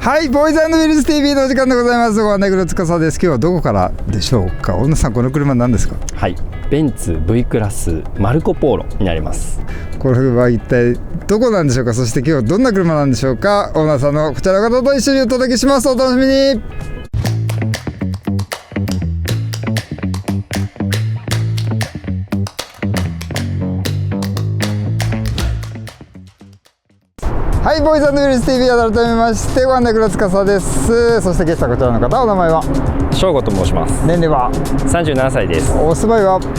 はい、ボーイズ&ウィルズ TV のお時間でございます。ご案内黒司です。今日はどこからでしょうか。小野さん、この車何ですか。はい、ベンツ V クラスマルコポーロになります。これは一体どこなんでしょうか。そして今日はどんな車なんでしょうか。オーナーさんのこちらの方と一緒にお届けします。お楽しみに。はい、ボーイズ&ウィルズ TV 改めましてご案内黒司です。そしてゲストはこちらの方、お名前は翔吾と申します。年齢は37歳です。お住まいは神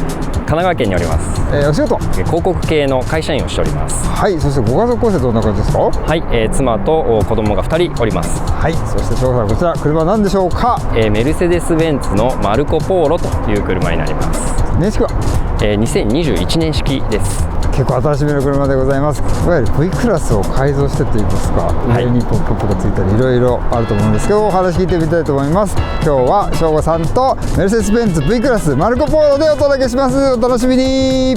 奈川県におります。お仕事広告系の会社員をしております。はい、そしてご家族構成どんな感じですか。はい、妻と子供が2人おります。はい、そして翔吾さん、こちら車なんでしょうか。メルセデス・ベンツのマルコポーロという車になります。年式は2021年式です。結構新しめの車でございます。いわゆる V クラスを改造してといいますか、上にポップアップがついたりいろいろあると思うんですけど、お話聞いてみたいと思います。今日は翔吾さんとメルセデス・ベンツ V クラスマルコポーロでお届けします。お楽しみに。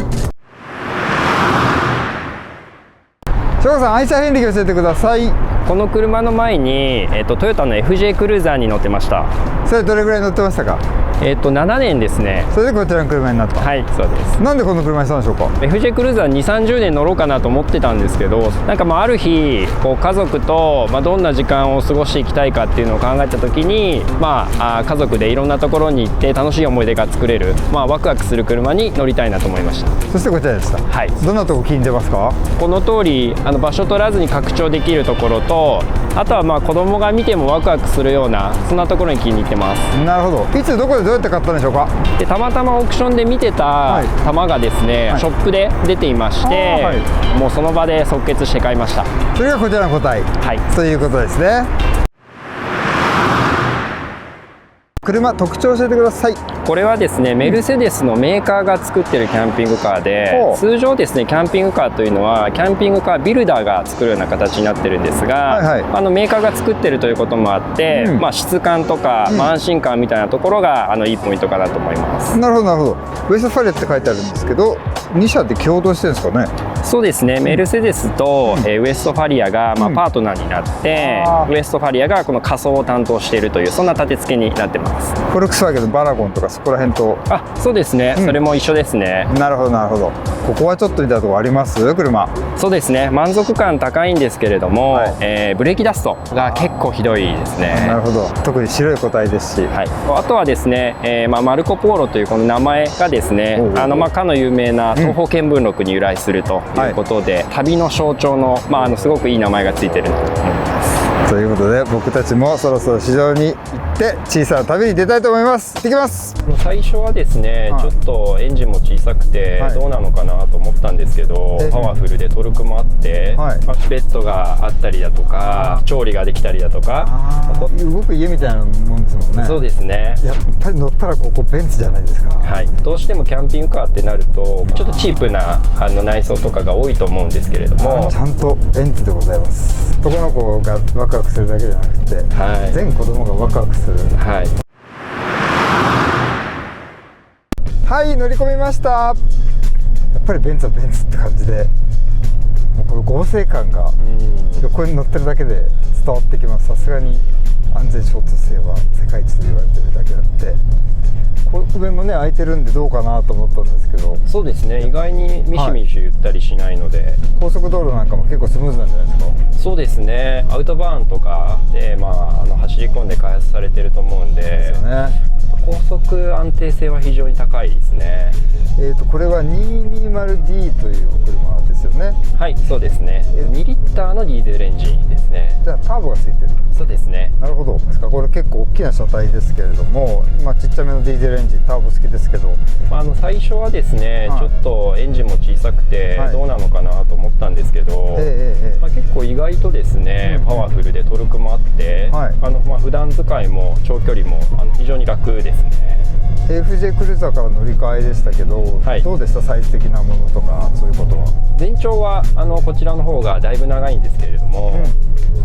翔吾さん、愛車遍歴教えてください。この車の前に、トヨタの FJ クルーザーに乗ってました。それどれぐらい乗ってましたか。7年ですね。それでこちらの車になった。はい、そうです。なんでこの車にしたんでしょうか。 FJ クルーザー2、30年乗ろうかなと思ってたんですけど、なんかある日こう家族と、どんな時間を過ごしていきたいかっていうのを考えた時に、家族でいろんなところに行って楽しい思い出が作れる、ワクワクする車に乗りたいなと思いました。そしてこちらでした。はい。どんなとこ気に出ますか。この通り場所取らずに拡張できるところと、あとは子供が見てもワクワクするような、そんなところに気に入ってます。なるほど。いつどこでどうやって買ったんでしょうか。でたまたまオークションで見てた玉がですね、ショップで出ていまして、もうその場で即決して買いました。それがこちらの答え、はい、ということですね。車特徴教えてください。これはですね、メルセデスのメーカーが作ってるキャンピングカーで、通常ですねキャンピングカーというのはキャンピングカービルダーが作るような形になってるんですが、メーカーが作ってるということもあって、質感とか、安心感みたいなところがいいポイントかなと思います。なるほどなるほど。ウエストファリアって書いてあるんですけど、2社で共同してるんですかね。そうですね、メルセデスと、ウエストファリアが、パートナーになって、ウエストファリアがこの仮装を担当しているという、そんな立て付けになってます。フォルクスワーゲンのバラゴンとかそこら辺と。そうですね、それも一緒ですね。なるほどなるほど。ここはちょっと見たところあります。車。そうですね、満足感高いんですけれども、ブレーキダストが結構ひどいですね。なるほど。特に白い個体ですし、あとはですね、マルコポーロというこの名前がですね、かの有名な東方見聞録に由来するということで、旅の象徴の、すごくいい名前がついてると思います。ということで、僕たちもそろそろ市場に行って小さな旅に出たいと思います。行ってきます。最初はですね、ちょっとエンジンも小さくてどうなのかなと思ったんですけど、パワフルでトルクもあって、ベッドがあったりだとか、調理ができたりだとか、動く家みたいなもんですもんね。そうですね。やっぱり乗ったらここベンツじゃないですか。どうしてもキャンピングカーってなるとちょっとチープな内装とかが多いと思うんですけれども、ちゃんとベンツでございます。男の子がワクワクするだけじゃなくて、全子供がワクワクする。はい、乗り込みました。やっぱりベンツはベンツって感じで、もうこの合成感が横に乗ってるだけで伝わってきます。さすがに安全衝突性は世界一と言われてるだけあって、これ上もね開いてるんでどうかなと思ったんですけど。そうですね、意外にミシミシ言ったりしないので、高速道路なんかも結構スムーズなんじゃないですか。そうですね、アウトバーンとかで、走り込んで開発されてると思うんで、高速安定性は非常に高いですね。これは 220D という車ですよね。はい、そうですね。2リッターのディーゼルエンジンですね。じゃあターボがついてる。そうですね。なるほど。ですからこれ結構大きな車体ですけれども、ちっちゃめのディーゼルエンジン、ターボ好きですけど、最初はですね、ちょっとエンジンも小さくてどうなのかなと思ったんですけど、結構意外とですね、パワフルでトルクもあって、普段使いも長距離も非常に楽ですね。FJ クルーザーから乗り換えでしたけど、どうでした？サイズ的なものとかそういうことは。全長はこちらの方がだいぶ長いんですけれども、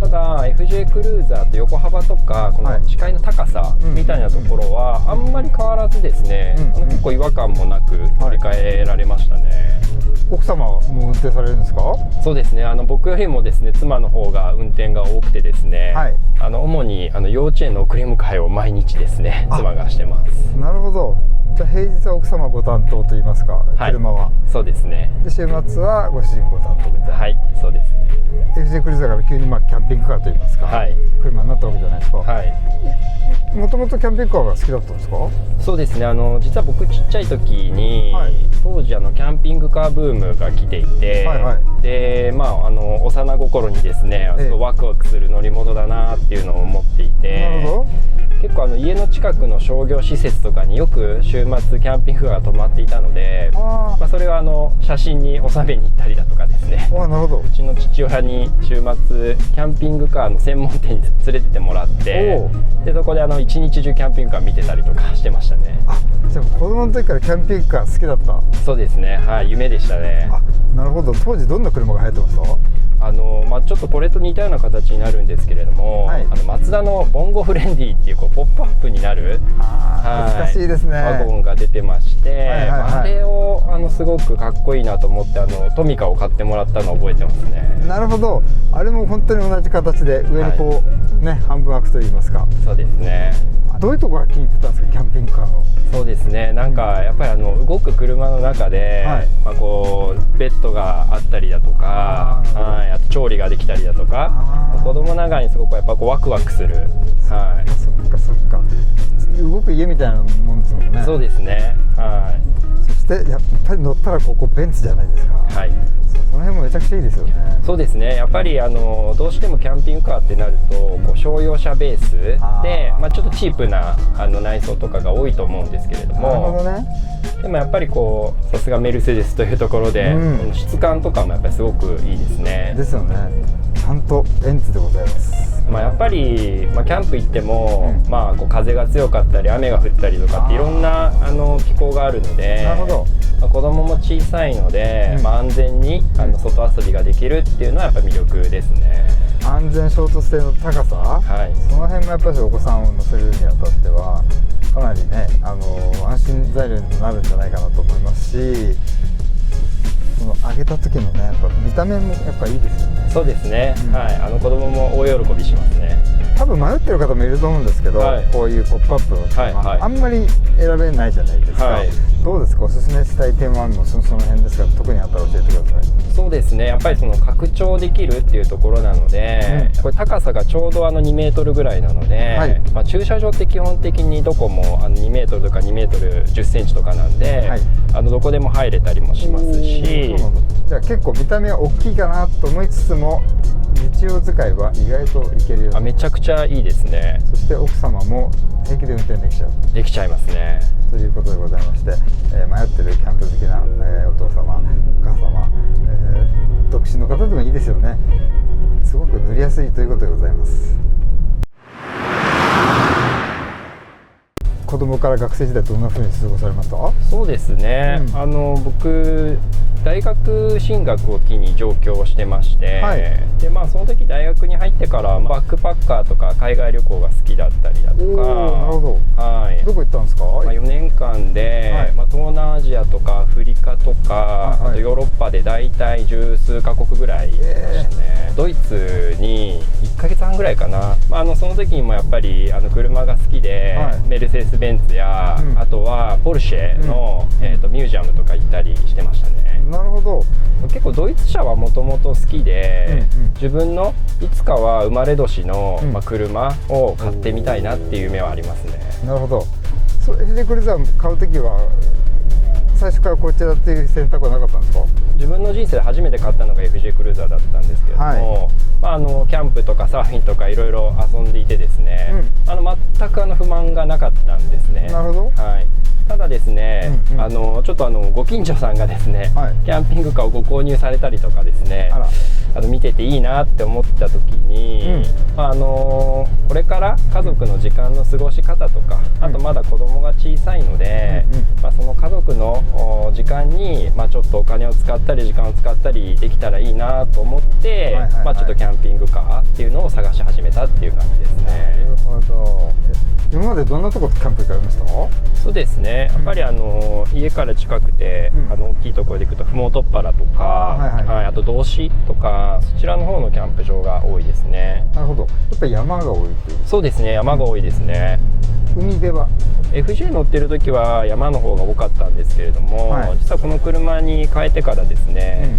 ただ FJ クルーザーと横幅とかこの視界の高さみたいなところはあんまり変わらずですね、結構違和感もなく乗り換えられましたね。奥様も運転されるんですか？そうですね、僕よりもですね妻の方が運転が多くてですね、主に幼稚園の送り迎えを毎日ですね、妻がしてます。なるほど。じゃあ平日は奥様ご担当といいますか、車は。そうですね。で週末はご主人ご担当みたいな。はい、そうですね。FJ クルーザーから急にキャンピングカーといいますか、車になったわけじゃないですか。もともとキャンピングカーが好きだったんですか？そうですね。実は僕ちっちゃい時に、当時キャンピングカーブームが来ていて、で幼心にですね、ワクワクする乗り物だなっていうのを思っていて、なるほど。結構家の近くの商業施設とかによく週末キャンピングカーが止まっていたので、それを写真に収めに行ったりだとかですね。なるほど。うちの父親に週末キャンピングカーの専門店に連れてってもらって、でそこで一日中キャンピングカー見てたりとかしてましたね。じゃあ子供の時からキャンピングカー好きだった？そうですね。夢でしたね。なるほど。当時どんな車が流行ってました？ちょっとこれと似たような形になるんですけれども、マツダのボンゴフレンディっていうポップアップになる懐かしいですね、ワゴンが出てまして、あれをすごくかっこいいなと思ってトミカを買ってもらったのを覚えてますね。なるほど。あれも本当に同じ形で上にこう、半分開くといいますか。そうですね。どういうところが気に入ってたんですか、キャンピングカーの？そうですね。やっぱり動く車の中で、こうベッドがあったりだとか、あと調理ができたりだとか、子供ながらにすごくやっぱワクワクする。そっかそっか。動く家みたいなもんですもんね。そうですね。そしてやっぱり乗ったらここベンツじゃないですか。その辺もめちゃくちゃいいですよね。そうですね。やっぱりどうしてもキャンピングカーってなるとこう商用車ベースで、ちょっとチープな内装とかが多いと思うんですけれども。なるほどね。でもやっぱりこうさすがメルセデスというところで、質感とかもやっぱりすごくいいですね。ですよね。ちゃんとベンツでございます。やっぱり、キャンプ行っても、こう風が強かったり雨が降ったりとかっていろんな気候があるので、なるほど。子供も小さいので、安全に外遊びができるっていうのはやっぱ魅力ですね。安全衝突性の高さ、その辺もやっぱりお子さんを乗せるにあたってはかなりね、安心材料になるんじゃないかなと思いますし、その上げた時のね、やっぱ見た目もやっぱいいですよね。そうですね。子供も大喜びしますね。多分迷ってる方もいると思うんですけど、こういうポップアップの車、あんまり選べないじゃないですか。どうですか、おすすめしたい点はその辺ですが、特にあったら教えてください。そうですね。やっぱりその拡張できるっていうところなので、これ高さがちょうど2メートルぐらいなので、駐車場って基本的にどこも2メートルとか2メートル10センチとかなんで、どこでも入れたりもしますし。じゃあ結構見た目は大きいかなと思いつつも、日常使いは意外といけるような。めちゃくちゃいいですね。そして奥様も平気で運転できちゃう。できちゃいますね。ということでございまして、迷ってるキャンプ好きな、お父様、お母様、独身の方でもいいですよね。すごく乗りやすいということでございます。子供から学生時代どんな風に過ごされました？そうですね。僕大学進学を機に上京してまして、でその時大学に入ってからバックパッカーとか海外旅行が好きだったりだとか。なるほど。どこ行ったんですか？4年間で、東南アジアとかアフリカとか、あとヨーロッパで大体十数カ国ぐらいでしたね。ドイツに1ヶ月半ぐらいかな。その時にもやっぱり車が好きで、メルセデスベンツや、あとはポルシェの、ミュージアムとか行ったりしてましたね。なるほど。結構ドイツ車はもともと好きで、自分のいつかは生まれ年の、車を買ってみたいなっていう夢はありますね。なるほど。FJ クルーザー買う時は最初からこちらっていう選択はなかったんですか？自分の人生で初めて買ったのが FJ クルーザーだったんですけれども、キャンプとかサーフィンとかいろいろ遊んでいてですね、全く不満がなかったんですね。なるほど。ただですね、ちょっとご近所さんがですね、キャンピングカーをご購入されたりとかですね、見てていいなって思った時に、これから家族の時間の過ごし方とか、あとまだ子供が小さいので、その家族の時間に、ちょっとお金を使ったり時間を使ったりできたらいいなと思って、ちょっとキャンピングカーっていうのを探し始めたっていう感じですね。なるほど。今までどんなとこキャンプ行かれました？そうですね、やっぱり家から近くて、大きいところで行くと麓っ腹とか、あと道志とか、そちらの方のキャンプ場が多いですね。なるほど。やっぱり山が多いという。そうですね、山が多いですね。海辺は FJ 乗ってる時は山の方が多かったんですけれども、実はこの車に変えてからですね、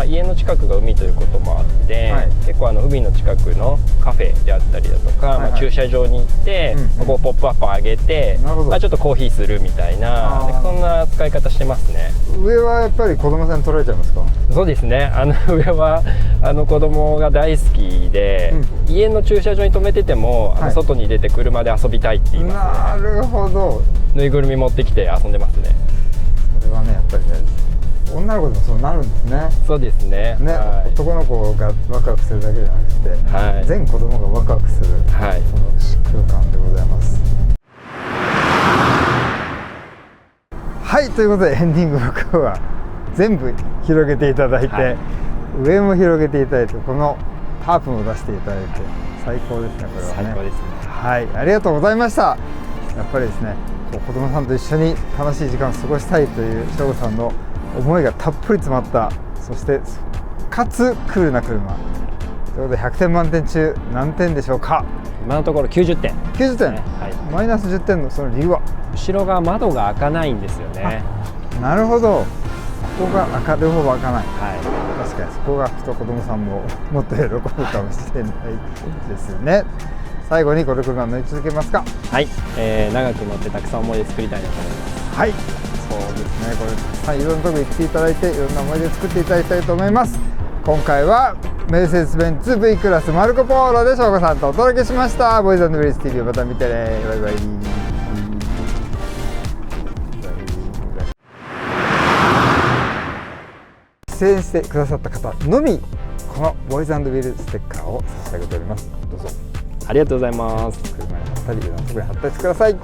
家の近くが海ということもあって、結構海の近くのカフェであったりだとか、駐車場に行って、こうポップアップ上げて、ちょっとコーヒーするみたいな、そんな使い方してますね。上はやっぱり子供さんに取られちゃいますか？そうですね、上は子供が大好きで、家の駐車場に止めてても外に出て車で遊びたいって言いますね。なるほど。ぬいぐるみ持ってきて遊んでますね。それはね、やっぱりね、女の子でもそうなるんですね。そうですね。男の子がワクワクするだけじゃなくて、全子供がワクワクする、その空間でございます。はい、ということでエンディングの今日は全部広げていただいて、上も広げていただいて、このタープも出していただいて最高ですね。これはね、最高ですね。はい、ありがとうございました。やっぱりですね、子供さんと一緒に楽しい時間を過ごしたいという省吾さんの思いがたっぷり詰まった、そしてかつクールな車ということで、100点満点中何点でしょうか？今のところ90点。90点、マイナス10点のその理由は？後ろが窓が開かないんですよね。なるほど、ここが両方開かない。確かにそこがふと子供さんももっと喜ぶかもしれないですよね。最後にこの車乗り続けますか？はい、長く乗ってたくさん思い出作りたいなと思います。はい、そうですね、これたくさんいろんなところに行っていただいて、いろんな思い出作っていただきたいと思います。今回はメルセデス・ベンツ V クラスマルコ・ポーロで省吾さんとお届けしました。ボーイズ&グリース TV また見てね。バイバイ。出演してくださった方のみこのボーイズ&ウィルステッカーを差し上げております。どうぞ。ありがとうございます。車に貼ったりいろんなところに貼ったりしてください。